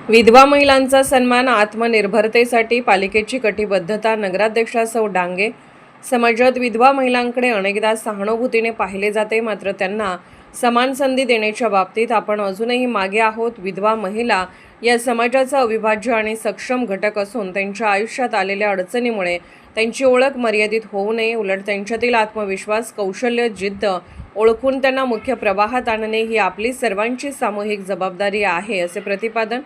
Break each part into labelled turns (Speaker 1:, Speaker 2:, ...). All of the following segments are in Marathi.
Speaker 1: विधवा महिलांचा सन्मान, आत्मनिर्भरतेसाठी पालिकेची कटिबद्धता. नगराध्यक्षा सौ डांगे. समाजात विधवा महिलांकडे अनेकदा सहानुभूतीने पाहिले जाते, मात्र त्यांना समान संधी देण्याच्या बाबतीत आपण अजूनही मागे आहोत. विधवा महिला या समाजाचा अविभाज्य आणि सक्षम घटक असून त्यांच्या आयुष्यात आलेल्या अडचणीमुळे त्यांची ओळख मर्यादित होऊ नये, उलट त्यांच्यातील आत्मविश्वास, कौशल्य, जिद्द ओळखून त्यांना मुख्य प्रवाहात आणणे ही आपली सर्वांची सामूहिक जबाबदारी आहे, असे प्रतिपादन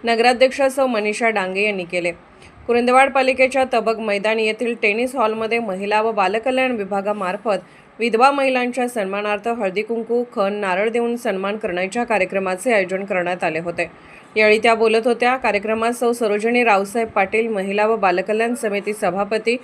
Speaker 1: नगराध्यक्षा सौ मनीषा डांगे यांनी केले. कुरुंदवाड पालिकेच्या तबक मैदान येथील टेनिस हॉलमध्ये महिला व बालकल्याण विभागामार्फत विधवा महिलांच्या सन्मानार्थ हळदी कुंकू, खण, नारळ देऊन सन्मान करण्याच्या कार्यक्रमाचे आयोजन करण्यात आले होते. यावेळी त्या बोलत होत्या. कार्यक्रमात सौ सरोजिनी रावसाहेब पाटील, महिला व बालकल्याण समिती सभापती,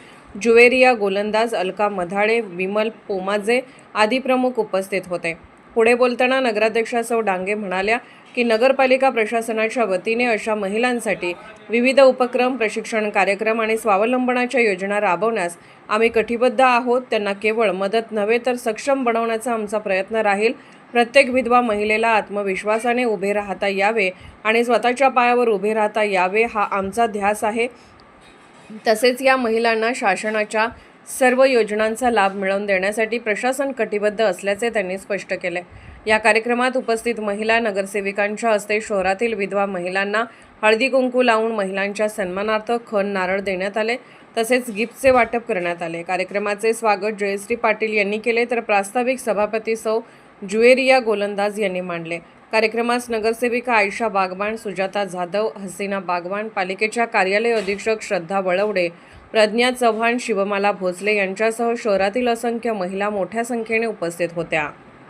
Speaker 1: जुवेरिया गोलंदाज, अलका मधाळे, विमल पोमाजे आदी प्रमुख उपस्थित होते. पुढे बोलताना नगराध्यक्षा सौ डांगे म्हणाल्या की नगरपालिका प्रशासनाच्या वतीने अशा महिलांसाठी विविध उपक्रम, प्रशिक्षण कार्यक्रम आणि स्वावलंबनाच्या योजना राबवण्यास आम्ही कटिबद्ध आहोत. त्यांना केवळ मदत नव्हे तर सक्षम बनवण्याचा आमचा प्रयत्न राहील. प्रत्येक विधवा महिलेला आत्मविश्वासाने उभे राहता यावे आणि स्वतःच्या पायावर उभे राहता यावे हा आमचा ध्यास आहे. तसेच या महिलांना शासनाच्या सर्व योजनांचा लाभ मिळवून देण्यासाठी प्रशासन कटिबद्ध असल्याचे त्यांनी स्पष्ट केले. या कार्यक्रमात उपस्थित महिला नगरसेविकांच्या हस्ते शहरातील विधवा महिलांना हळदी कुंकू लावून महिलांच्या सन्मानार्थ खण, नारळ देण्यात आले. तसेच गिफ्टचे वाटप करण्यात आले. कार्यक्रमाचे स्वागत जयश्री पाटील यांनी केले, तर प्रास्ताविक सभापती सौ जुवेरिया गोलंदाज यांनी मांडले. कार्यक्रमास नगरसेविका आयशा बागवान, सुजाता जाधव, हसीना बागवान, पालिकेच्या कार्यालय अधीक्षक श्रद्धा वळवडे, प्रज्ञा चव्हाण, शिवमाला भोसले यांच्यासह शहरातील असंख्य महिला मोठ्या संख्येने उपस्थित होत्या.